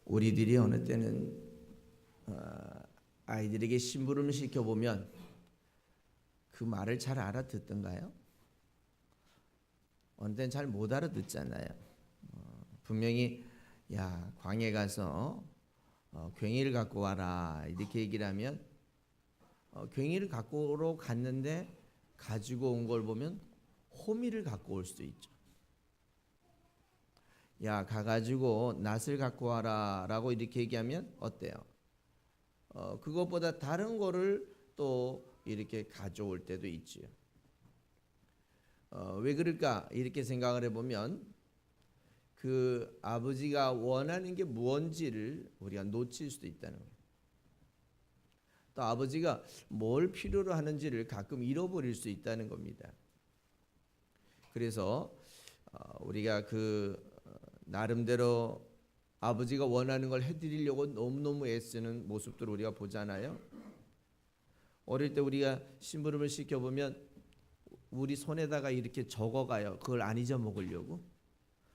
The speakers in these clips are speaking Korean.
우리들이 어느 때는 아이들에게 심부름을 시켜보면 그 말을 잘 알아듣던가요? 어느 때는 잘 못 알아듣잖아요. 분명히 야 광야에 가서 괭이를 갖고 와라 이렇게 얘기를 하면 괭이를 갖고 갔는데 가지고 온 걸 보면 호미를 갖고 올 수도 있죠. 야 가가지고 낫을 갖고 와라 라고 이렇게 얘기하면 어때요? 그것보다 다른 거를 또 이렇게 가져올 때도 있지요. 왜 그럴까 이렇게 생각을 해보면 그 아버지가 원하는 게 무언지를 우리가 놓칠 수도 있다는 거예요. 또 아버지가 뭘 필요로 하는지를 가끔 잃어버릴 수 있다는 겁니다. 그래서 우리가 나름대로 아버지가 원하는 걸 해드리려고 너무너무 애쓰는 모습들을 우리가 보잖아요. 어릴 때 우리가 심부름을 시켜보면 우리 손에다가 이렇게 적어가요. 그걸 안 잊어먹으려고.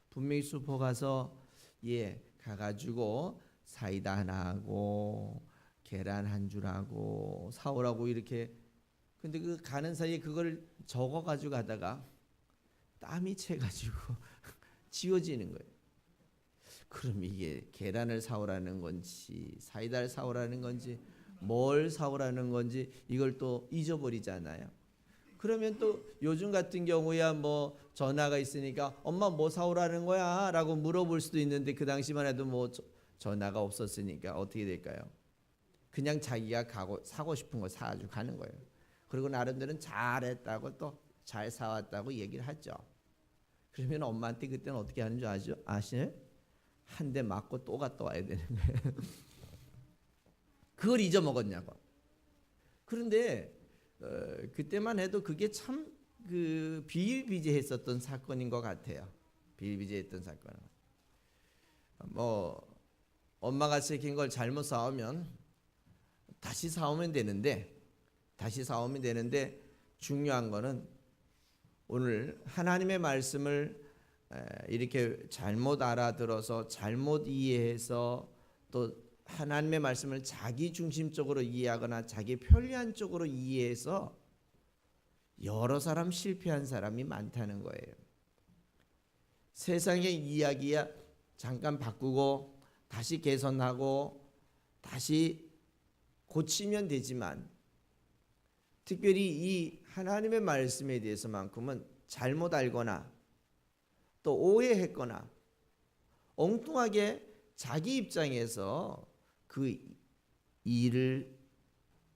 분명히 슈퍼 가서 가가지고 사이다 하나 하고 계란 한 줄 하고 사오라고 이렇게. 근데 그 가는 사이에 그걸 적어가지고 가다가 땀이 채가지고 지워지는 거예요. 그럼 이게 계란을 사오라는 건지 사이다를 사오라는 건지 뭘 사오라는 건지 이걸 또 잊어버리잖아요. 그러면 또 요즘 같은 경우야 뭐 전화가 있으니까 엄마 뭐 사오라는 거야? 라고 물어볼 수도 있는데 그 당시만 해도 뭐 전화가 없었으니까 어떻게 될까요? 그냥 자기가 사고 싶은 거 사가지고 가는 거예요. 그리고 나름대로는 잘했다고 또 잘 사왔다고 얘기를 하죠. 그러면 엄마한테 그때는 어떻게 하는 줄 아시나요? 한 대 맞고 또 갔다 와야 되는 거예요. 그걸 잊어먹었냐고. 그런데 그때만 해도 그게 참 비일비재했었던 사건인 것 같아요. 비일비재했던 사건. 뭐 엄마가 시킨 걸 잘못 사오면 다시 사오면 되는데 중요한 거는 오늘 하나님의 말씀을 이렇게 잘못 알아들어서 잘못 이해해서 또 하나님의 말씀을 자기 중심적으로 이해하거나 자기 편리한 쪽으로 이해해서 여러 사람 실패한 사람이 많다는 거예요. 세상의 이야기야 잠깐 바꾸고 다시 개선하고 다시 고치면 되지만 특별히 이 하나님의 말씀에 대해서만큼은 잘못 알거나 또 오해했거나 엉뚱하게 자기 입장에서 그 일을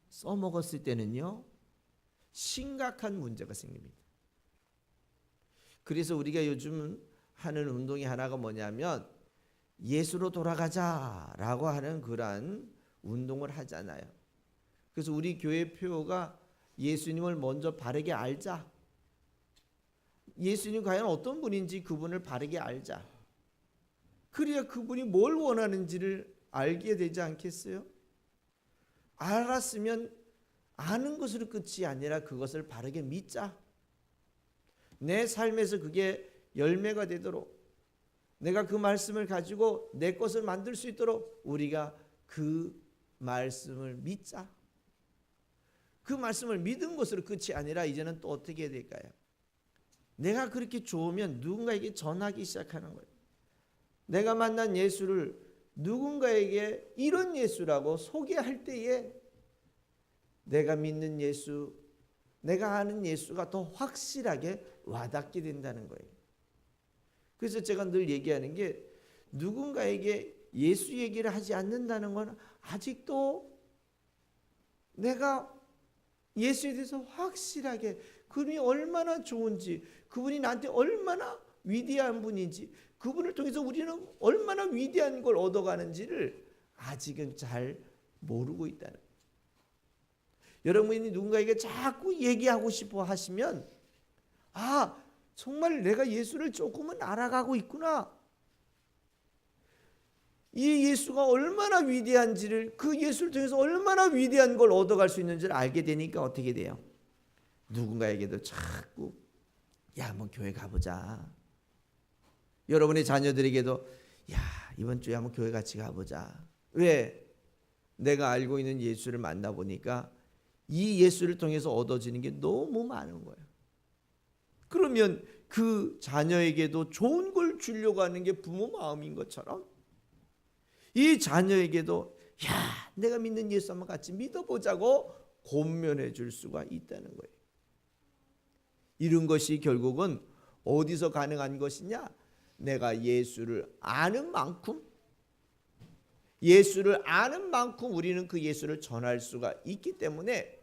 써먹었을 때는요 심각한 문제가 생깁니다. 그래서 우리가 요즘 하는 운동이 하나가 뭐냐면 예수로 돌아가자라고 하는 그러한 운동을 하잖아요. 그래서 우리 교회 표어가 예수님을 먼저 바르게 알자. 예수님 과연 어떤 분인지 그분을 바르게 알자. 그래야 그분이 뭘 원하는지를 알게 되지 않겠어요? 알았으면 아는 것으로 끝이 아니라 그것을 바르게 믿자. 내 삶에서 그게 열매가 되도록 내가 그 말씀을 가지고 내 것을 만들 수 있도록 우리가 그 말씀을 믿자. 그 말씀을 믿은 것으로 끝이 아니라 이제는 또 어떻게 해야 될까요? 내가 그렇게 좋으면 누군가에게 전하기 시작하는 거예요. 내가 만난 예수를 누군가에게 이런 예수라고 소개할 때에 내가 믿는 예수, 내가 아는 예수가 더 확실하게 와닿게 된다는 거예요. 그래서 제가 늘 얘기하는 게 누군가에게 예수 얘기를 하지 않는다는 건 아직도 내가 예수에 대해서 확실하게 그분이 얼마나 좋은지 그분이 나한테 얼마나 위대한 분인지 그분을 통해서 우리는 얼마나 위대한 걸 얻어가는지를 아직은 잘 모르고 있다는 거예요. 여러분이 누군가에게 자꾸 얘기하고 싶어 하시면 정말 내가 예수를 조금은 알아가고 있구나. 이 예수가 얼마나 위대한지를 그 예수를 통해서 얼마나 위대한 걸 얻어갈 수 있는지를 알게 되니까 어떻게 돼요? 누군가에게도 자꾸 야, 뭐 교회 가보자. 여러분의 자녀들에게도 야, 이번 주에 한번 교회 같이 가보자. 왜? 내가 알고 있는 예수를 만나보니까 이 예수를 통해서 얻어지는 게 너무 많은 거예요. 그러면 그 자녀에게도 좋은 걸 주려고 하는 게 부모 마음인 것처럼 이 자녀에게도 야, 내가 믿는 예수 한번 같이 믿어보자고 권면해 줄 수가 있다는 거예요. 이런 것이 결국은 어디서 가능한 것이냐? 내가 예수를 아는 만큼, 예수를 아는 만큼 우리는 그 예수를 전할 수가 있기 때문에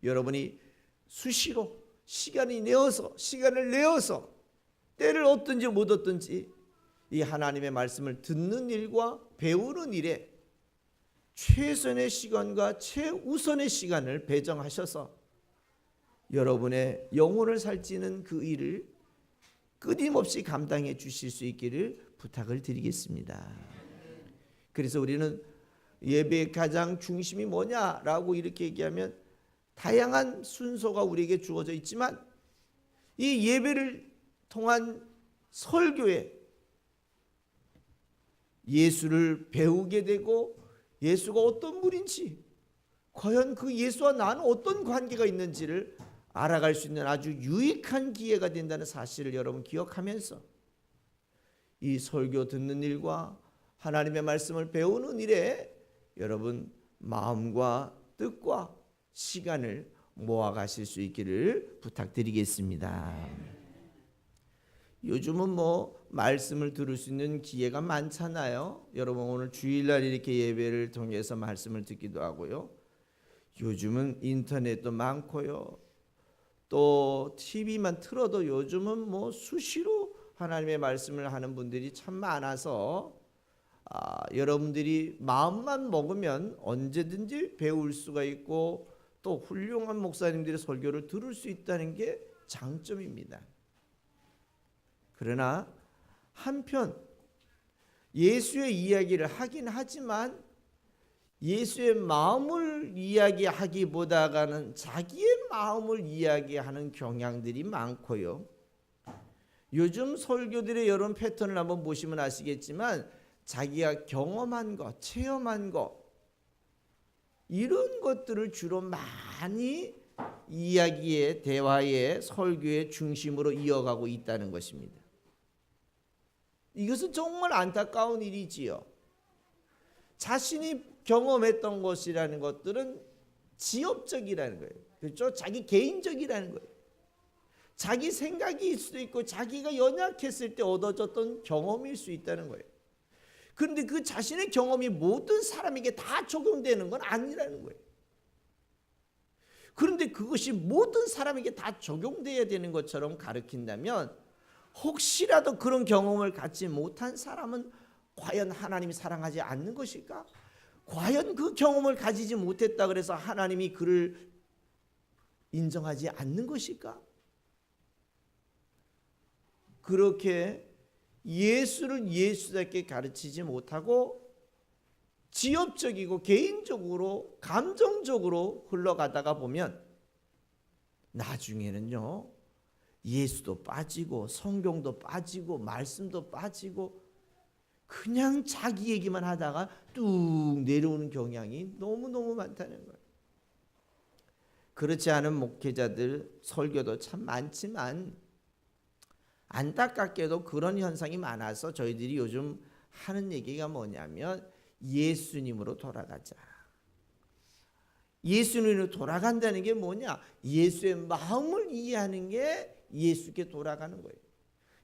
여러분이 수시로 시간을 내어서 때를 얻든지 못 얻든지 이 하나님의 말씀을 듣는 일과 배우는 일에 최선의 시간과 최우선의 시간을 배정하셔서 여러분의 영혼을 살찌는 그 일을 끊임없이 감당해 주실 수 있기를 부탁을 드리겠습니다. 그래서 우리는 예배의 가장 중심이 뭐냐라고 이렇게 얘기하면 다양한 순서가 우리에게 주어져 있지만 이 예배를 통한 설교에 예수를 배우게 되고 예수가 어떤 분인지 과연 그 예수와 나는 어떤 관계가 있는지를 알아갈 수 있는 아주 유익한 기회가 된다는 사실을 여러분 기억하면서 이 설교 듣는 일과 하나님의 말씀을 배우는 일에 여러분 마음과 뜻과 시간을 모아가실 수 있기를 부탁드리겠습니다. 요즘은 말씀을 들을 수 있는 기회가 많잖아요. 여러분 오늘 주일날 이렇게 예배를 통해서 말씀을 듣기도 하고요. 요즘은 인터넷도 많고요. 또 TV만 틀어도 요즘은 수시로 하나님의 말씀을 하는 분들이 참 많아서 여러분들이 마음만 먹으면 언제든지 배울 수가 있고 또 훌륭한 목사님들의 설교를 들을 수 있다는 게 장점입니다. 그러나 한편 예수의 이야기를 하긴 하지만 예수의 마음을 이야기하기보다는 자기의 마음을 이야기하는 경향들이 많고요. 요즘 설교들의 이런 패턴을 한번 보시면 아시겠지만 자기가 경험한 것, 체험한 것 이런 것들을 주로 많이 이야기의 대화의 설교의 중심으로 이어가고 있다는 것입니다. 이것은 정말 안타까운 일이지요. 자신이 경험했던 것이라는 것들은 지엽적이라는 거예요. 그렇죠? 자기 개인적이라는 거예요. 자기 생각일 수도 있고 자기가 연약했을 때 얻어졌던 경험일 수 있다는 거예요. 그런데 그 자신의 경험이 모든 사람에게 다 적용되는 건 아니라는 거예요. 그런데 그것이 모든 사람에게 다 적용돼야 되는 것처럼 가르친다면 혹시라도 그런 경험을 갖지 못한 사람은 과연 하나님이 사랑하지 않는 것일까? 과연 그 경험을 가지지 못했다 그래서 하나님이 그를 인정하지 않는 것일까? 그렇게 예수를 예수답게 가르치지 못하고 지엽적이고 개인적으로 감정적으로 흘러가다가 보면 나중에는요 예수도 빠지고 성경도 빠지고 말씀도 빠지고 그냥 자기 얘기만 하다가 뚝 내려오는 경향이 너무너무 많다는 거예요. 그렇지 않은 목회자들 설교도 참 많지만 안타깝게도 그런 현상이 많아서 저희들이 요즘 하는 얘기가 뭐냐면 예수님으로 돌아가자. 예수님으로 돌아간다는 게 뭐냐? 예수의 마음을 이해하는 게 예수께 돌아가는 거예요.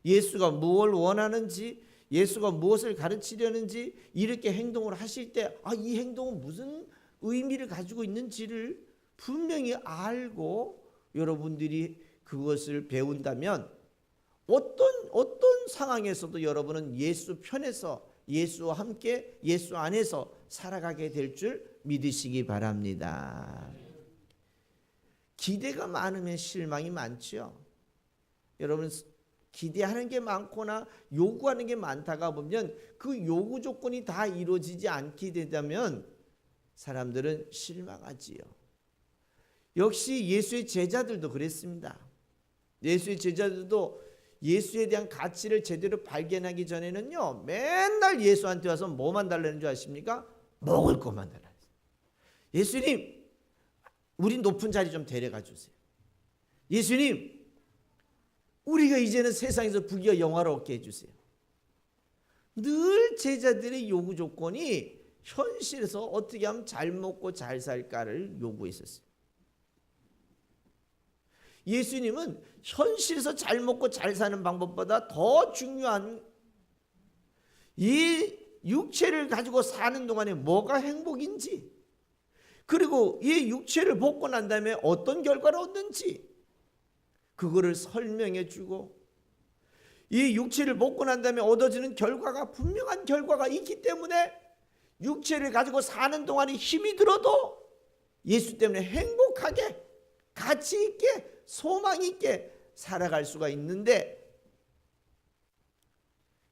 예수가 무엇을 원하는지, 예수가 무엇을 가르치려는지 이렇게 행동을 하실 때 이 행동은 무슨 의미를 가지고 있는지를 분명히 알고 여러분들이 그것을 배운다면 어떤 상황에서도 여러분은 예수 편에서 예수와 함께 예수 안에서 살아가게 될 줄 믿으시기 바랍니다. 기대가 많으면 실망이 많죠. 여러분 기대하는 게 많거나 요구하는 게 많다가 보면 그 요구 조건이 다 이루어지지 않게 되다면 사람들은 실망하지요. 역시 예수의 제자들도 그랬습니다. 예수의 제자들도 예수에 대한 가치를 제대로 발견하기 전에는요, 맨날 예수한테 와서 뭐만 달라는 줄 아십니까? 먹을 것만 달라는 거예요. 예수님, 우리 높은 자리 좀 데려가 주세요. 예수님, 우리가 이제는 세상에서 부귀와 영화를 얻게 해주세요. 늘 제자들의 요구 조건이 현실에서 어떻게 하면 잘 먹고 잘 살까를 요구했었어요. 예수님은 현실에서 잘 먹고 잘 사는 방법보다 더 중요한 이 육체를 가지고 사는 동안에 뭐가 행복인지, 그리고 이 육체를 벗고 난 다음에 어떤 결과를 얻는지 그거를 설명해 주고, 이 육체를 벗고 난 다음에 얻어지는 결과가 분명한 결과가 있기 때문에 육체를 가지고 사는 동안에 힘이 들어도 예수 때문에 행복하게 가치 있게 소망 있게 살아갈 수가 있는데,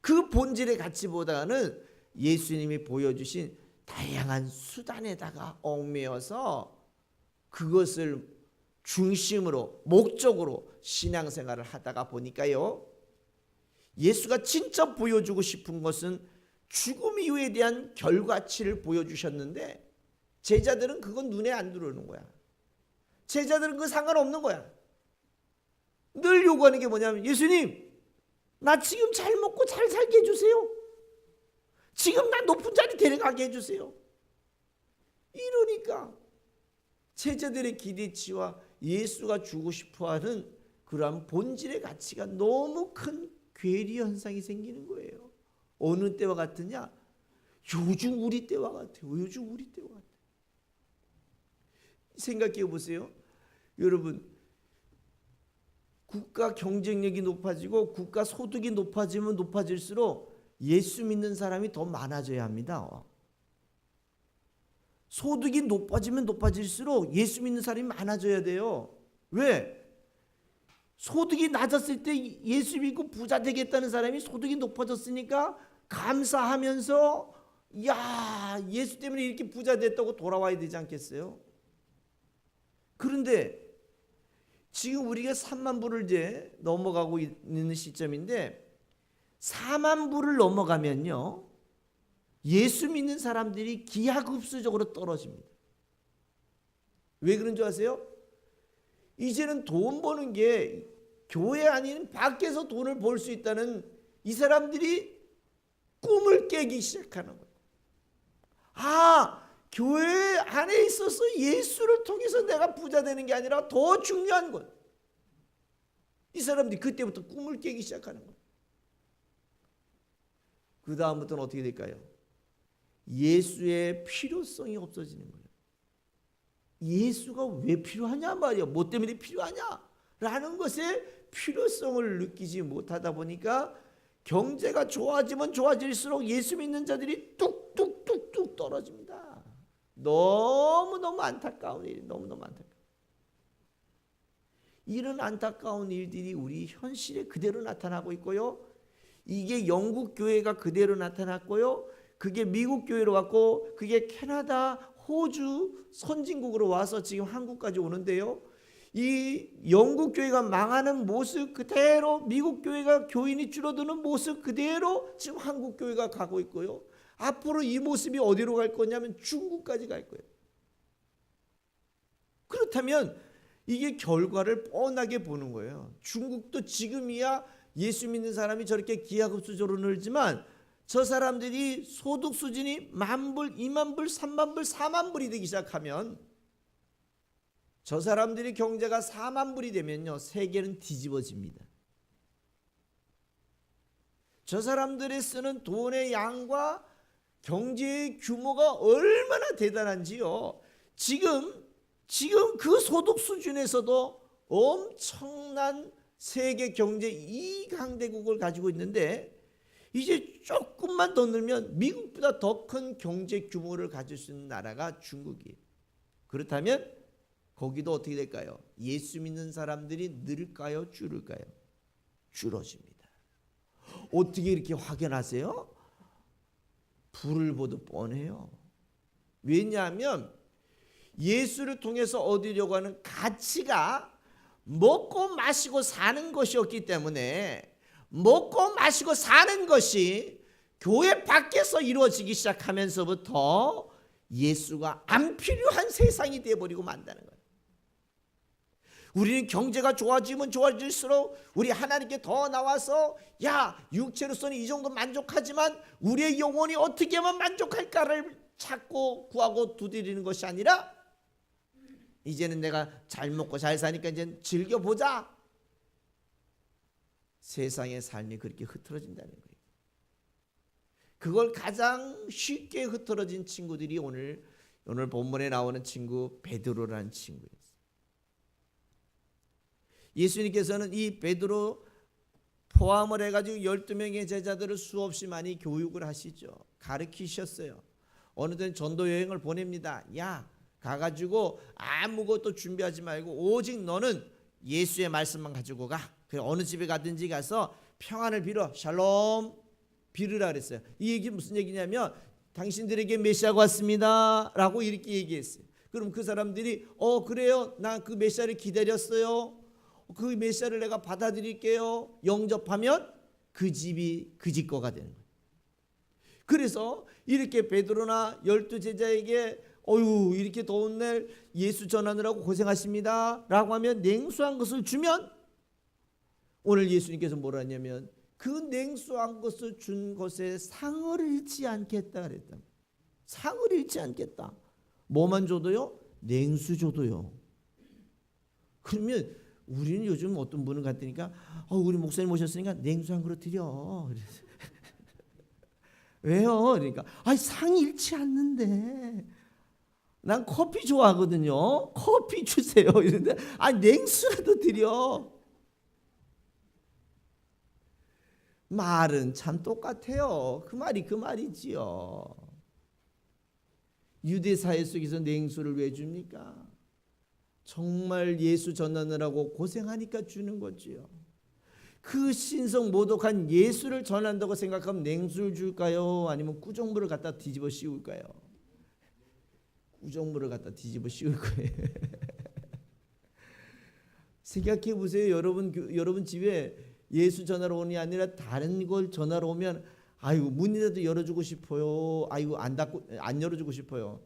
그 본질의 가치보다는 예수님이 보여주신 다양한 수단에다가 얽매여서 그것을 중심으로 목적으로 신앙생활을 하다가 보니까요, 예수가 진짜 보여주고 싶은 것은 죽음 이후에 대한 결과치를 보여주셨는데 제자들은 그건 눈에 안 들어오는 거야. 제자들은 그거 상관없는 거야. 늘 요구하는 게 뭐냐면, 예수님, 나 지금 잘 먹고 잘 살게 해주세요. 지금 나 높은 자리 데려가게 해주세요. 이러니까 제자들의 기대치와 예수가 주고 싶어하는 그러한 본질의 가치가 너무 큰 괴리 현상이 생기는 거예요. 어느 때와 같으냐? 요즘 우리 때와 같아요. 요즘 우리 때와 같아요. 생각해 보세요. 여러분, 국가 경쟁력이 높아지고 국가 소득이 높아지면 높아질수록 예수 믿는 사람이 더 많아져야 합니다. 소득이 높아지면 높아질수록 예수 믿는 사람이 많아져야 돼요. 왜? 소득이 낮았을 때 예수 믿고 부자 되겠다는 사람이 소득이 높아졌으니까 감사하면서, 야, 예수 때문에 이렇게 부자 됐다고 돌아와야 되지 않겠어요? 그런데 지금 우리가 3만 불을 이제 넘어가고 있는 시점인데, 4만 불을 넘어가면요, 예수 믿는 사람들이 기하급수적으로 떨어집니다. 왜 그런 줄 아세요? 이제는 돈 버는 게 교회 아닌 밖에서 돈을 벌 수 있다는 이 사람들이 꿈을 깨기 시작하는 거예요. 아, 교회 안에 있어서 예수를 통해서 내가 부자 되는 게 아니라 더 중요한 것. 이 사람들이 그때부터 꿈을 깨기 시작하는 거예요. 그 다음부터는 어떻게 될까요? 예수의 필요성이 없어지는 거예요. 예수가 왜 필요하냐 말이야. 뭐 때문에 필요하냐? 라는 것에 필요성을 느끼지 못하다 보니까 경제가 좋아지면 좋아질수록 예수 믿는 자들이 뚝뚝뚝뚝 떨어집니다. 너무너무 안타까운 일이 너무너무 안타까워. 이런 안타까운 일들이 우리 현실에 그대로 나타나고 있고요. 이게 영국 교회가 그대로 나타났고요. 그게 미국 교회로 왔고, 그게 캐나다, 호주 선진국으로 와서 지금 한국까지 오는데요. 이 영국 교회가 망하는 모습 그대로, 미국 교회가 교인이 줄어드는 모습 그대로 지금 한국 교회가 가고 있고요. 앞으로 이 모습이 어디로 갈 거냐면 중국까지 갈 거예요. 그렇다면 이게 결과를 뻔하게 보는 거예요. 중국도 지금이야 예수 믿는 사람이 저렇게 기하급수적으로 늘지만 저 사람들이 소득 수준이 10,000불, 20,000불, 30,000불, 40,000불이 되기 시작하면, 저 사람들이 경제가 40,000불이 되면요, 세계는 뒤집어집니다. 저 사람들이 쓰는 돈의 양과 경제의 규모가 얼마나 대단한지요. 지금 그 소득 수준에서도 엄청난 세계 경제 2강대국을 가지고 있는데, 이제 조금만 더 늘면 미국보다 더 큰 경제 규모를 가질 수 있는 나라가 중국이에요. 그렇다면 거기도 어떻게 될까요? 예수 믿는 사람들이 늘까요? 줄을까요? 줄어집니다. 어떻게 이렇게 확연하세요? 불을 보듯 뻔해요. 왜냐하면 예수를 통해서 얻으려고 하는 가치가 먹고 마시고 사는 것이었기 때문에 먹고 마시고 사는 것이 교회 밖에서 이루어지기 시작하면서부터 예수가 안 필요한 세상이 되어버리고 만다는 거예요. 우리는 경제가 좋아지면 좋아질수록 우리 하나님께 더 나와서 야, 육체로서는 이 정도 만족하지만 우리의 영혼이 어떻게 하면 만족할까를 찾고 구하고 두드리는 것이 아니라 이제는 내가 잘 먹고 잘 사니까 이제 즐겨보자. 세상의 삶이 그렇게 흐트러진다는 거예요. 그걸 가장 쉽게 흐트러진 친구들이 오늘 본문에 나오는 친구 베드로라는 친구예요. 예수님께서는 이 베드로 포함을 해가지고 12명의 제자들을 수없이 많이 교육을 하시죠. 가르치셨어요. 어느 때는 전도 여행을 보냅니다. 야, 가가지고 아무것도 준비하지 말고 오직 너는 예수의 말씀만 가지고 가. 그래, 어느 집에 가든지 가서 평안을 빌어. 샬롬 빌으라 그랬어요. 이 얘기 무슨 얘기냐면 당신들에게 메시아가 왔습니다 라고 이렇게 얘기했어요. 그럼 그 사람들이 그래요, 나 그 메시아를 기다렸어요, 그 메시아를 내가 받아들일게요, 영접하면 그 집이 그 집 거가 되는 거예요. 그래서 이렇게 베드로나 12제자에게 이렇게 더운 날 예수 전하느라고 고생하십니다 라고 하면 냉수한 것을 주면, 오늘 예수님께서 뭐라 했냐면 그 냉수한 것을 준 것에 상을 잃지 않겠다 그랬다. 상을 잃지 않겠다. 뭐만 줘도요? 냉수 줘도요. 그러면 우리는 요즘 어떤 분을 갔더니까 우리 목사님 오셨으니까 냉수 한 그릇 드려. 왜요? 그러니까 상 잃지 않는데 난 커피 좋아하거든요. 커피 주세요. 이런데 냉수라도 드려. 말은 참 똑같아요. 그 말이 그 말이지요. 유대 사회 속에서 냉수를 왜 줍니까? 정말 예수 전하느라고 고생하니까 주는 거지요. 그 신성 모독한 예수를 전한다고 생각하면 냉수를 줄까요? 아니면 꾸정물을 갖다 뒤집어 씌울까요? 꾸정물을 갖다 뒤집어 씌울 거예요. 생각해 보세요. 여러분 집에 예수 전하러 오는 게 아니라 다른 걸 전하러 오면 문이라도 열어주고 싶어요. 안 열어주고 싶어요.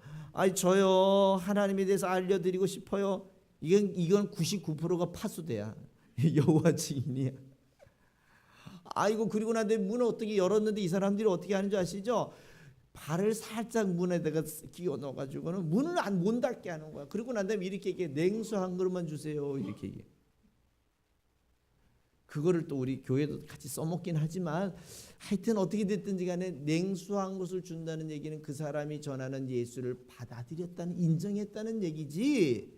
저요 하나님에 대해서 알려드리고 싶어요. 이건 99%가 파수대야. 여호와 증인이야. 그리고 난 다음에 문을 어떻게 열었는데 이 사람들이 어떻게 하는 줄 아시죠? 발을 살짝 문에다가 끼워 넣어가지고는 문을 못 닫게 하는 거야. 그리고 난 다음에 이렇게 얘기해. 냉수 한 그릇만 주세요. 이렇게 얘기해. 그거를 또 우리 교회도 같이 써먹긴 하지만 하여튼 어떻게 됐든지 간에 냉수한 것을 준다는 얘기는 그 사람이 전하는 예수를 받아들였다는, 인정했다는 얘기지,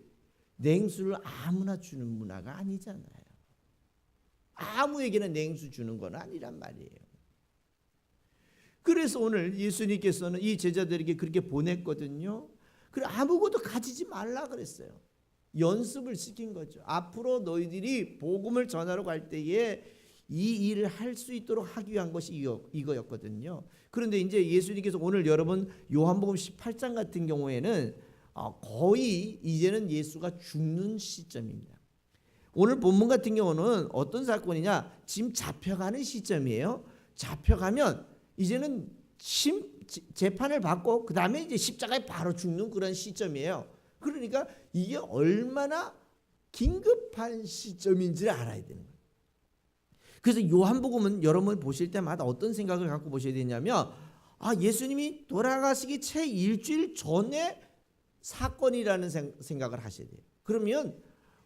냉수를 아무나 주는 문화가 아니잖아요. 아무에게나 냉수 주는 건 아니란 말이에요. 그래서 오늘 예수님께서는 이 제자들에게 그렇게 보냈거든요. 그래, 아무것도 가지지 말라 그랬어요. 연습을 시킨 거죠. 앞으로 너희들이 복음을 전하러 갈 때에 이 일을 할 수 있도록 하기 위한 것이 이거였거든요. 그런데 이제 예수님께서 오늘 여러분 요한복음 18장 같은 경우에는 거의 이제는 예수가 죽는 시점입니다. 오늘 본문 같은 경우는 어떤 사건이냐? 지금 잡혀가는 시점이에요. 잡혀가면 이제는 재판을 받고 그 다음에 이제 십자가에 바로 죽는 그런 시점이에요. 그러니까 이게 얼마나 긴급한 시점인지를 알아야 되는 거예요. 그래서 요한복음은 여러분 보실 때마다 어떤 생각을 갖고 보셔야 되냐면 예수님이 돌아가시기 채 일주일 전에 사건이라는 생각을 하셔야 돼요. 그러면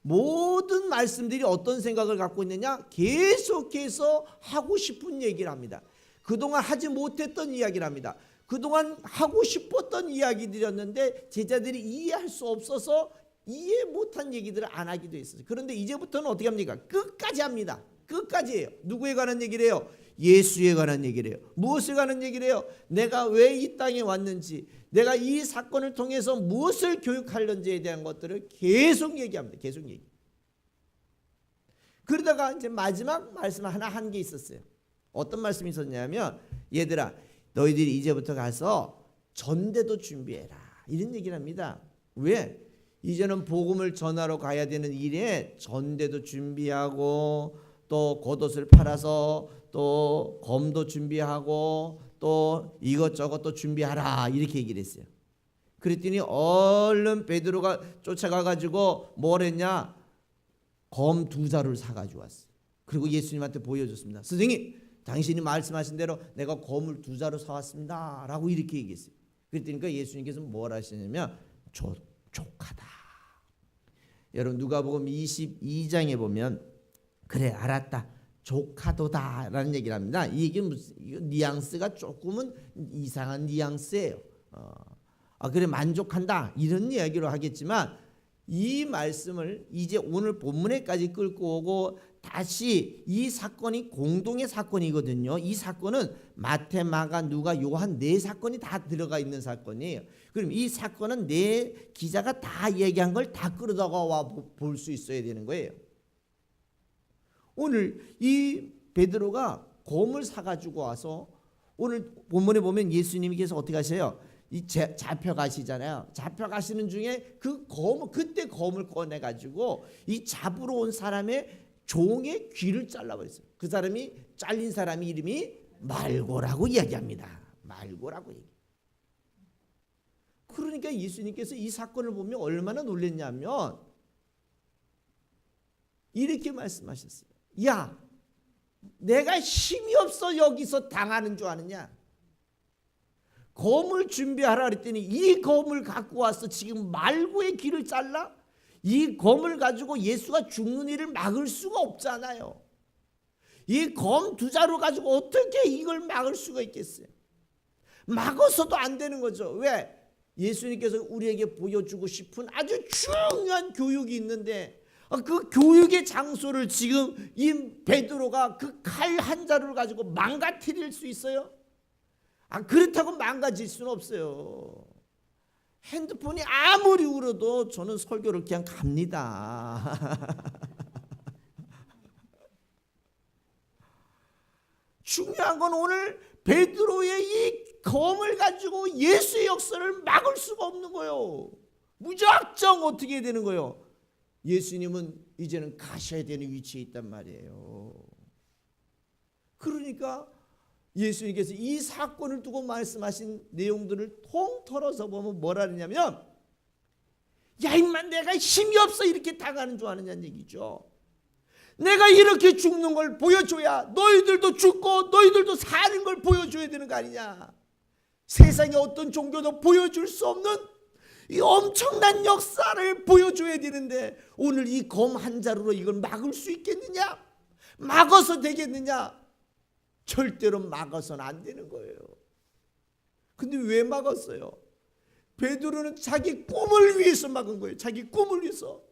모든 말씀들이 어떤 생각을 갖고 있느냐? 계속해서 하고 싶은 얘기를 합니다. 그동안 하지 못했던 이야기를 합니다. 그동안 하고 싶었던 이야기들이었는데 제자들이 이해할 수 없어서 이해 못한 얘기들을 안 하기도 했어요. 그런데 이제부터는 어떻게 합니까? 끝까지 합니다. 끝까지 해요. 누구에 관한 얘기를 해요? 예수에 관한 얘기를 해요. 무엇에 관한 얘기를 해요? 내가 왜 이 땅에 왔는지, 내가 이 사건을 통해서 무엇을 교육하려는지에 대한 것들을 계속 얘기합니다. 계속 얘기. 그러다가 이제 마지막 말씀 하나 한 게 있었어요. 어떤 말씀이 있었냐면, 얘들아 너희들이 이제부터 가서 전대도 준비해라, 이런 얘기를 합니다. 왜? 이제는 복음을 전하러 가야 되는 일에 전대도 준비하고 또 겉옷을 팔아서 또 검도 준비하고 또 이것저것 또 준비하라 이렇게 얘기를 했어요. 그랬더니 얼른 베드로가 쫓아가 가지고 뭘 했냐? 검 2자루를 사가지고 왔어요. 그리고 예수님한테 보여줬습니다. 선생님, 당신이 말씀하신 대로 내가 검을 2자루 사왔습니다 라고 이렇게 얘기했어요. 그랬더니 예수님께서 뭘 하시냐면 족하다. 여러분 누가복음 22장에 보면 그래 알았다 족하도다 라는 얘기를 합니다. 이게 무슨 뉘앙스가 조금은 이상한 뉘앙스예요. 그래 만족한다 이런 이야기로 하겠지만 이 말씀을 이제 오늘 본문에까지 끌고 오고 다시 이 사건이 공동의 사건이거든요. 이 사건은 마태, 마가, 누가, 요한 4사건이 다 들어가 있는 사건이에요. 그럼 이 사건은 4 기자가 다 얘기한 걸 다 끌어다가 와 볼 수 있어야 되는 거예요. 오늘 이 베드로가 검을 사가지고 와서 오늘 본문에 보면 예수님께서 어떻게 하세요? 잡혀가시잖아요. 잡혀가시는 중에 그때 검을 꺼내가지고 이 잡으러 온 사람의 종의 귀를 잘라버렸어요. 그 사람이 잘린 사람이 이름이 말고라고 이야기합니다. 말고라고 얘기. 그러니까 예수님께서 이 사건을 보면 얼마나 놀랐냐면 이렇게 말씀하셨어요. 야, 내가 힘이 없어 여기서 당하는 줄 아느냐? 검을 준비하라 그랬더니 이 검을 갖고 와서 지금 말고의 귀를 잘라? 이 검을 가지고 예수가 죽는 일을 막을 수가 없잖아요. 이 검 2자루 가지고 어떻게 이걸 막을 수가 있겠어요? 막아서도 안 되는 거죠. 왜? 예수님께서 우리에게 보여주고 싶은 아주 중요한 교육이 있는데 그 교육의 장소를 지금 이 베드로가 그 칼 1자루를 가지고 망가뜨릴 수 있어요? 그렇다고 망가질 수는 없어요. 핸드폰이 아무리 울어도 저는 설교를 그냥 갑니다. 중요한 건 오늘 베드로의 이 검을 가지고 예수의 역사를 막을 수가 없는 거예요. 무작정 어떻게 해야 되는 거예요? 예수님은 이제는 가셔야 되는 위치에 있단 말이에요. 그러니까 예수님께서 이 사건을 두고 말씀하신 내용들을 통틀어서 보면 뭐라 그러냐면 야 임마 내가 힘이 없어 이렇게 당하는 줄 아느냐는 얘기죠. 내가 이렇게 죽는 걸 보여줘야 너희들도 죽고 너희들도 사는 걸 보여줘야 되는 거 아니냐. 세상에 어떤 종교도 보여줄 수 없는 이 엄청난 역사를 보여줘야 되는데 오늘 이 검 1자루로 이걸 막을 수 있겠느냐? 막아서 되겠느냐? 절대로 막아서는 안 되는 거예요. 근데 왜 막았어요? 베드로는 자기 꿈을 위해서 막은 거예요. 자기 꿈을 위해서.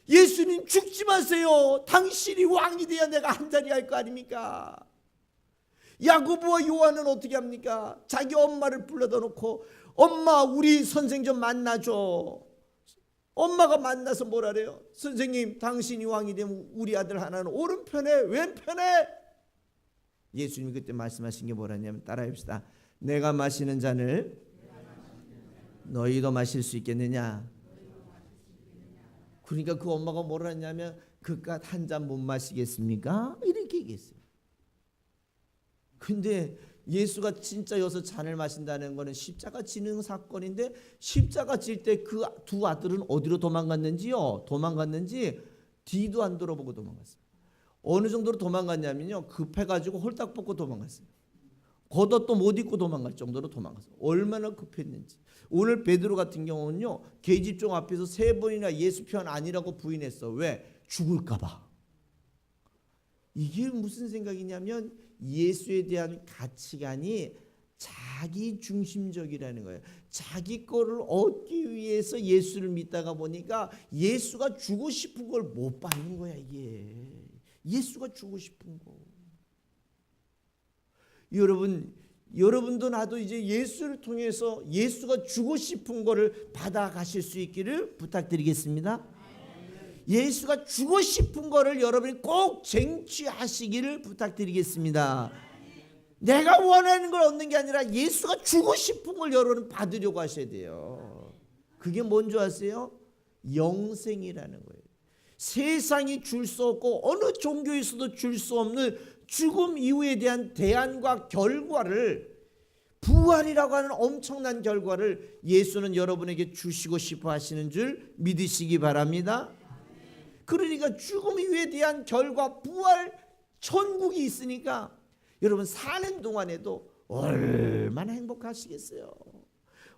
예수님 죽지 마세요. 당신이 왕이 돼야 내가 한자리 할 거 아닙니까? 야고보와 요한은 어떻게 합니까? 자기 엄마를 불러다 놓고 엄마 우리 선생 좀 만나줘. 엄마가 만나서 뭐라 그래요? 선생님 당신이 왕이 되면 우리 아들 하나는 오른편에 왼편에. 예수님이 그때 말씀하신 게 뭐라냐면 따라합시다. 내가 마시는 잔을 너희도 마실 수 있겠느냐? 그러니까 그 엄마가 뭐라 했냐면 그깟 한 잔 못 마시겠습니까? 이렇게 얘기했어요. 근데 예수가 진짜 여기서 잔을 마신다는 것은 십자가 지는 사건인데 십자가 질 때 그 2 아들은 어디로 도망갔는지요? 도망갔는지 뒤도 안 돌아보고 도망갔어요. 어느 정도로 도망갔냐면요. 급해가지고 홀딱 벗고 도망갔어요. 겉옷도 못 입고 도망갈 정도로 도망갔어요. 얼마나 급했는지. 오늘 베드로 같은 경우는요. 계집종 앞에서 3번이나 예수 편 아니라고 부인했어. 왜? 죽을까 봐. 이게 무슨 생각이냐면 예수에 대한 가치관이 자기 중심적이라는 거예요. 자기 거를 얻기 위해서 예수를 믿다가 보니까 예수가 주고 싶은 걸 못 받는 거야 이게. 예수가 주고 싶은 거. 여러분도 나도 이제 예수를 통해서 예수가 주고 싶은 거를 받아가실 수 있기를 부탁드리겠습니다. 예수가 주고 싶은 거를 여러분이 꼭 쟁취하시기를 부탁드리겠습니다. 내가 원하는 걸 얻는 게 아니라 예수가 주고 싶은 걸 여러분은 받으려고 하셔야 돼요. 그게 뭔지 아세요? 영생이라는 거예요. 세상이 줄 수 없고 어느 종교에서도 줄 수 없는 죽음 이후에 대한 대안과 결과를, 부활이라고 하는 엄청난 결과를 예수는 여러분에게 주시고 싶어 하시는 줄 믿으시기 바랍니다. 그러니까 죽음 이후에 대한 결과, 부활, 천국이 있으니까 여러분 사는 동안에도 얼마나 행복하시겠어요?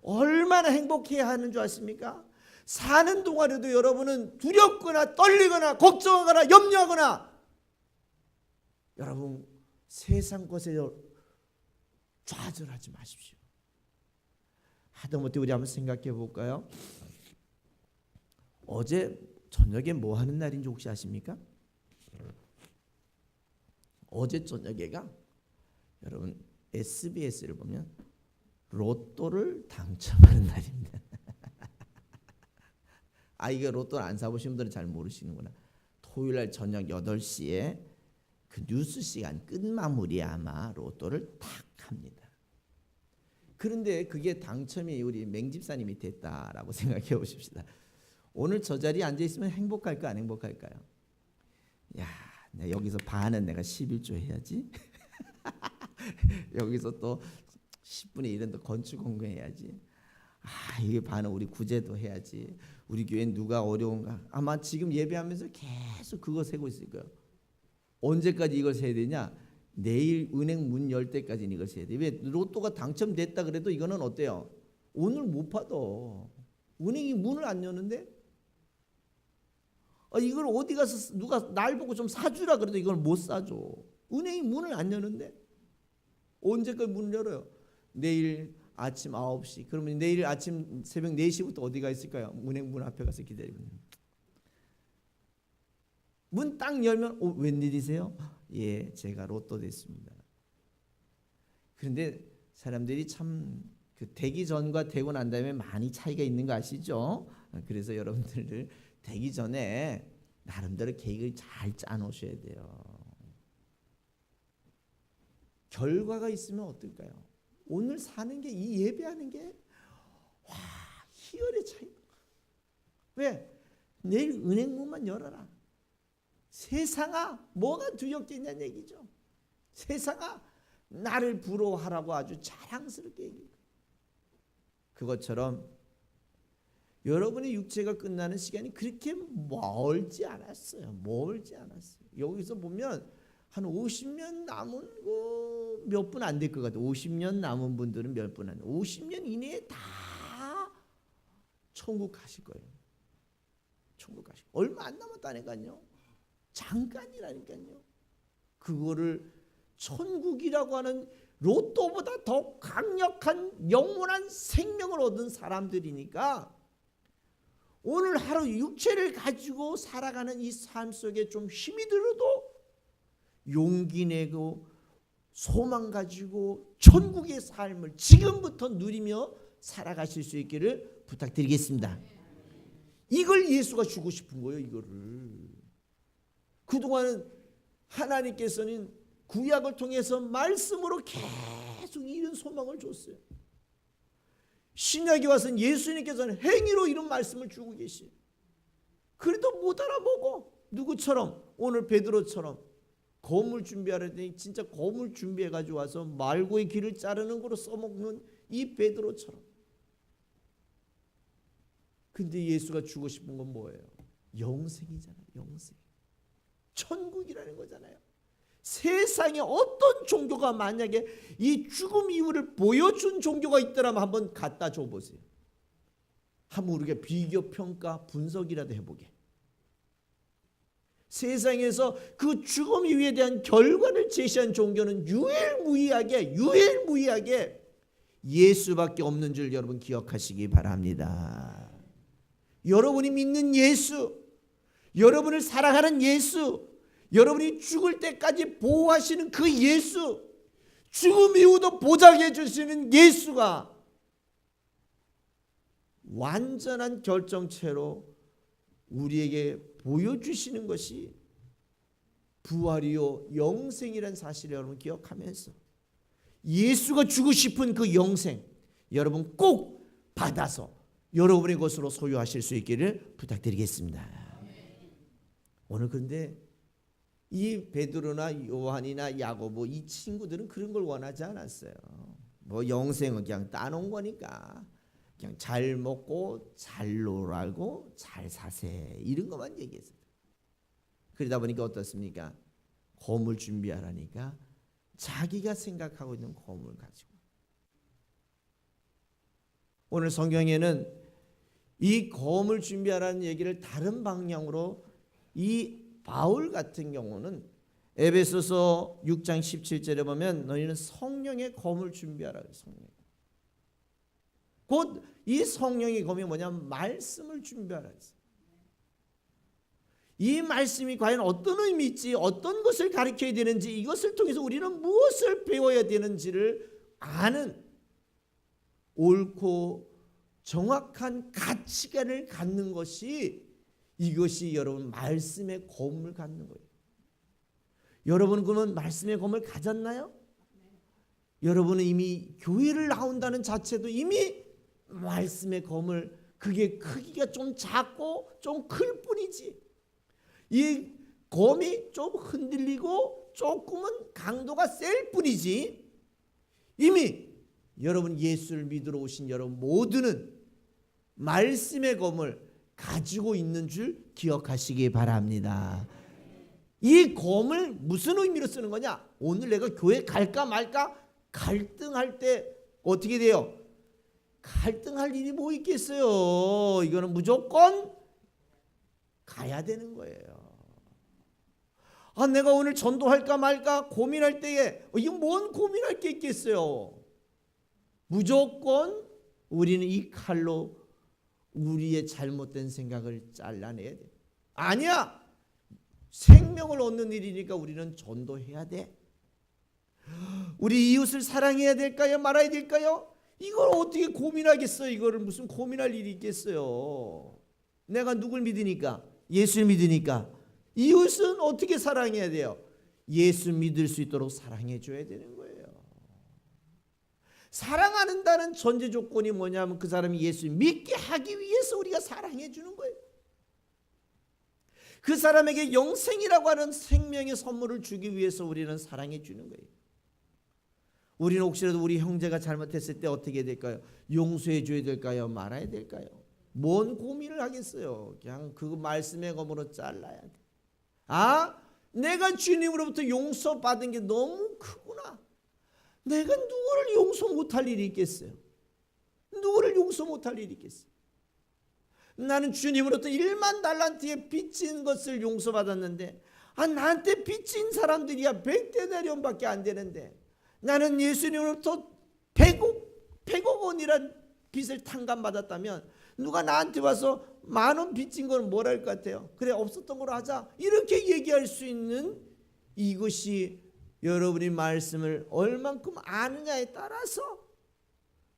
얼마나 행복해야 하는 줄 아십니까? 사는 동안에도 여러분은 두렵거나 떨리거나 걱정하거나 염려하거나, 여러분 세상 것에 좌절하지 마십시오. 하다못해 우리 한번 생각해 볼까요? 어제 저녁에 뭐 하는 날인지 혹시 아십니까? 어제 저녁에가 여러분 SBS를 보면 로또를 당첨하는 날입니다. 이게 로또를 안 사보신 분들은 잘 모르시는구나. 토요일날 저녁 8시에 그 뉴스 시간 끝마무리에 아마 로또를 탁 합니다. 그런데 그게 당첨이 우리 맹집사님이 됐다라고 생각해 보십시다. 오늘 저 자리에 앉아 있으면 행복할까 안 행복할까요? 야, 여기서 반은 내가 11조 해야지. 여기서 또 10분의 1은 또 건축 공부해야지. 이게 반은 우리 구제도 해야지. 우리 교회는 누가 어려운가. 아마 지금 예배하면서 계속 그거 세고 있을 거예요. 언제까지 이걸 세야 되냐? 내일 은행 문 열 때까지는 이걸 세야 돼. 왜? 로또가 당첨됐다 그래도 이거는 어때요? 오늘 못 받아. 은행이 문을 안 여는데? 이걸 어디 가서 누가 날 보고 좀 사주라 그래도 이걸 못 사줘. 은행이 문을 안 여는데? 언제까지 문을 열어요? 내일 아침 9시. 그러면 내일 아침 새벽 4시부터 어디가 있을까요? 은행 문 앞에 가서 기다리고 있는. 문 딱 열면 웬일이세요? 예, 제가 로또 됐습니다. 그런데 사람들이 참 그 되기 전과 되고 난 다음에 많이 차이가 있는 거 아시죠? 그래서 여러분들 되기 전에 나름대로 계획을 잘 짜놓으셔야 돼요. 결과가 있으면 어떨까요? 오늘 사는 게, 이 예배하는 게 희열의 차이. 왜? 내일 은행 문만 열어라. 세상아 뭐가 두렵겠냐는 얘기죠. 세상아 나를 부러워하라고 아주 자랑스럽게 얘기해요. 그것처럼 여러분의 육체가 끝나는 시간이 그렇게 멀지 않았어요. 멀지 않았어요. 여기서 보면 한 50년 남은 거 몇 분 안 될 것 같아요. 50년 남은 분들은 몇 분 안 돼요. 50년 이내에 다 천국 가실 거예요. 천국 가실 거예요. 얼마 안 남았다니까요. 잠깐이라니까요. 그거를 천국이라고 하는 로또보다 더 강력한 영원한 생명을 얻은 사람들이니까 오늘 하루 육체를 가지고 살아가는 이 삶 속에 좀 힘이 들어도 용기 내고 소망 가지고 천국의 삶을 지금부터 누리며 살아가실 수 있기를 부탁드리겠습니다. 이걸 예수가 주고 싶은 거예요. 이거를. 그동안은 하나님께서는 구약을 통해서 말씀으로 계속 이런 소망을 줬어요. 신약에 와서는 예수님께서는 행위로 이런 말씀을 주고 계시요. 그래도 못 알아보고 누구처럼, 오늘 베드로처럼 거물 준비하려더니 진짜 거물 준비해가지고 와서 말고의 길을 자르는 거로 써먹는 이 베드로처럼. 근데 예수가 주고 싶은 건 뭐예요? 영생이잖아요. 영생. 천국이라는 거잖아요. 세상에 어떤 종교가 만약에 이 죽음 이후를 보여준 종교가 있더라면 한번 갖다 줘보세요. 한번 우리가 비교, 평가, 분석이라도 해보게. 세상에서 그 죽음 이후에 대한 결과를 제시한 종교는 유일무이하게 예수밖에 없는 줄 여러분 기억하시기 바랍니다. 여러분이 믿는 예수, 여러분을 사랑하는 예수, 여러분이 죽을 때까지 보호하시는 그 예수, 죽음 이후도 보장해 주시는 예수가 완전한 결정체로 우리에게 보여주시는 것이 부활이요 영생이라는 사실을 여러분 기억하면서 예수가 주고 싶은 그 영생 여러분 꼭 받아서 여러분의 것으로 소유하실 수 있기를 부탁드리겠습니다. 오늘 그런데 이 베드로나 요한이나 야고보 이 친구들은 그런 걸 원하지 않았어요. 뭐 영생은 그냥 따놓은 거니까 그냥 잘 먹고 잘 놀고 잘 사세 이런 것만 얘기했어요. 그러다 보니까 어떻습니까? 검을 준비하라니까 자기가 생각하고 있는 검을 가지고. 오늘 성경에는 이 검을 준비하라는 얘기를 다른 방향으로 이 바울 같은 경우는 에베소서 6장 17절에 보면 너희는 성령의 검을 준비하라. 성령. 곧 이 성령의 검이 뭐냐면 말씀을 준비하라. 이 말씀이 과연 어떤 의미 있지, 어떤 것을 가르쳐야 되는지, 이것을 통해서 우리는 무엇을 배워야 되는지를 아는 옳고 정확한 가치관을 갖는 것이, 이것이 여러분 말씀의 검을 갖는 거예요. 여러분은 그러면 말씀의 검을 가졌나요? 여러분은 이미 교회를 나온다는 자체도 이미 말씀의 검을, 그게 크기가 좀 작고 좀 클 뿐이지, 이 검이 좀 흔들리고 조금은 강도가 셀 뿐이지, 이미 여러분 예수를 믿으러 오신 여러분 모두는 말씀의 검을 가지고 있는 줄 기억하시기 바랍니다. 이 검을 무슨 의미로 쓰는 거냐? 오늘 내가 교회 갈까 말까 갈등할 때 어떻게 돼요? 갈등할 일이 뭐 있겠어요? 이거는 무조건 가야 되는 거예요. 아, 내가 오늘 전도할까 말까 고민할 때에 이거 뭔 고민할 게 있겠어요? 무조건 우리는 이 칼로 우리의 잘못된 생각을 잘라내야 돼. 아니야, 생명을 얻는 일이니까 우리는 전도해야 돼. 우리 이웃을 사랑해야 될까요? 말아야 될까요? 이걸 어떻게 고민하겠어요? 이거를 무슨 고민할 일이 있겠어요? 내가 누굴 믿으니까? 예수를 믿으니까. 이웃은 어떻게 사랑해야 돼요? 예수 믿을 수 있도록 사랑해 줘야 되는 거예요. 사랑한다는 전제 조건이 뭐냐면 그 사람이 예수 믿게 하기 위해서 우리가 사랑해 주는 거예요. 그 사람에게 영생이라고 하는 생명의 선물을 주기 위해서 우리는 사랑해 주는 거예요. 우리는 혹시라도 우리 형제가 잘못했을 때 어떻게 될까요? 용서해 줘야 될까요? 말아야 될까요? 뭔 고민을 하겠어요? 그냥 그 말씀의 검으로 잘라야 돼. 아, 내가 주님으로부터 용서받은 게 너무 크구나. 내가 누구를 용서 못할 일이 있겠어요? 누구를 용서 못할 일이 있겠어요? 나는 주님으로부터 1만 달란트에 빚진 것을 용서받았는데, 아, 나한테 빚진 사람들이야 100데나리온밖에 안 되는데, 나는 예수님으로부터 100억 원이란 빚을 탕감받았다면 누가 나한테 와서 10,000원 빚진 건 뭘 할 것 같아요? 그래, 없었던 걸로 하자, 이렇게 얘기할 수 있는, 이것이 여러분이 말씀을 얼만큼 아느냐에 따라서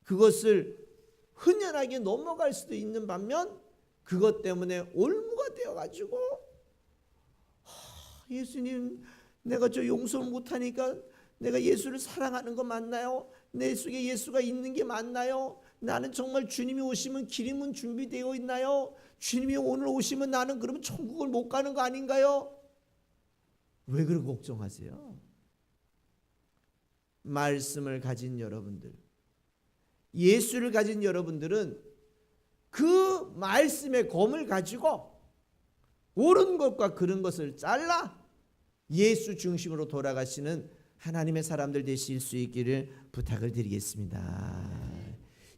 그것을 흔연하게 넘어갈 수도 있는 반면, 그것 때문에 올무가 되어가지고 예수님, 내가 저 용서 못하니까 내가 예수를 사랑하는 거 맞나요? 내 속에 예수가 있는 게 맞나요? 나는 정말 주님이 오시면 기름은 준비되어 있나요? 주님이 오늘 오시면 나는 그러면 천국을 못 가는 거 아닌가요? 왜 그렇게 걱정하세요? 말씀을 가진 여러분들, 예수를 가진 여러분들은 그 말씀의 검을 가지고 옳은 것과 그른 것을 잘라 예수 중심으로 돌아가시는 하나님의 사람들 되실 수 있기를 부탁을 드리겠습니다.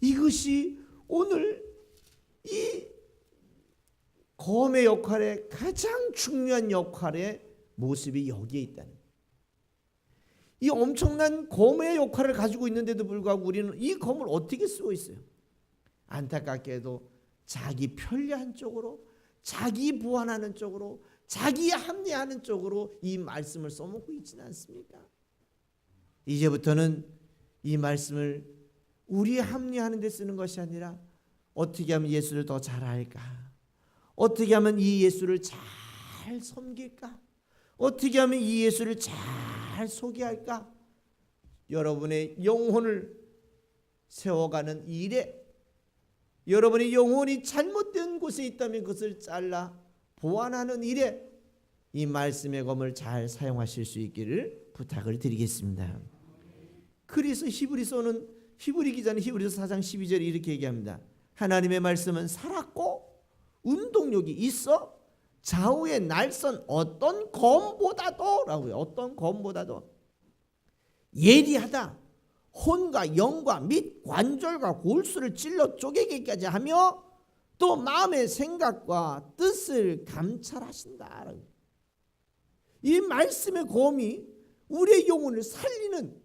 이것이 오늘 이 검의 역할의 가장 중요한 역할의 모습이 여기에 있다는, 이 엄청난 검의 역할을 가지고 있는데도 불구하고 우리는 이 검을 어떻게 쓰고 있어요? 안타깝게도 자기 편리한 쪽으로, 자기 보완하는 쪽으로, 자기 합리하는 쪽으로 이 말씀을 써먹고 있지는 않습니까? 이제부터는 이 말씀을 우리 합리하는 데 쓰는 것이 아니라 어떻게 하면 예수를 더 잘 알까? 어떻게 하면 이 예수를 잘 섬길까? 어떻게 하면 이 예수를 잘 소개할까? 여러분의 영혼을 세워가는 일에, 여러분의 영혼이 잘못된 곳에 있다면 그것을 잘라 보완하는 일에 이 말씀의 검을 잘 사용하실 수 있기를 부탁을 드리겠습니다. 그래서 히브리 기자는 히브리서 4장 12절에 이렇게 얘기합니다. 하나님의 말씀은 살았고 운동력이 있어 좌우의 날선 어떤 검보다도 라고요. 어떤 검보다도 예리하다. 혼과 영과 및 관절과 골수를 찔러 쪼개기까지 하며 또 마음의 생각과 뜻을 감찰하신다. 이 말씀의 검이 우리의 영혼을 살리는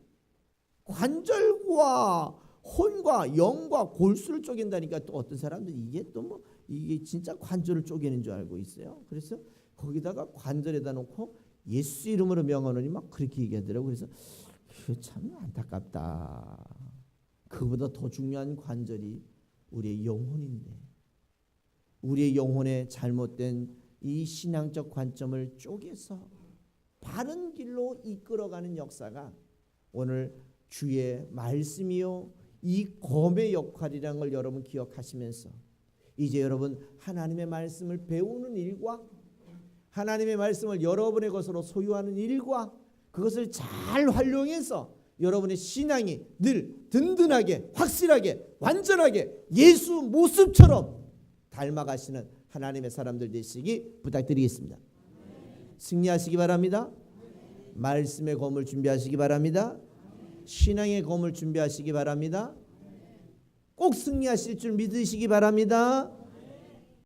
관절과 혼과 영과 골수를 쪼갠다니까 또 어떤 사람들이 이게 진짜 관절을 쪼개는 줄 알고 있어요. 그래서 거기다가 관절에다 놓고 예수 이름으로 명하노니 막 그렇게 얘기하더라고요. 그래서 참 안타깝다. 그보다 더 중요한 관절이 우리의 영혼인데 우리의 영혼의 잘못된 이 신앙적 관점을 쪼개서 바른 길로 이끌어가는 역사가 오늘 주의 말씀이요 이 검의 역할이라는 걸 여러분 기억하시면서 이제 여러분 하나님의 말씀을 배우는 일과 하나님의 말씀을 여러분의 것으로 소유하는 일과 그것을 잘 활용해서 여러분의 신앙이 늘 든든하게 확실하게 완전하게 예수 모습처럼 닮아가시는 하나님의 사람들 되시기 부탁드리겠습니다. 승리하시기 바랍니다. 말씀의 검을 준비하시기 바랍니다. 신앙의 검을 준비하시기 바랍니다. 꼭 승리하실 줄 믿으시기 바랍니다.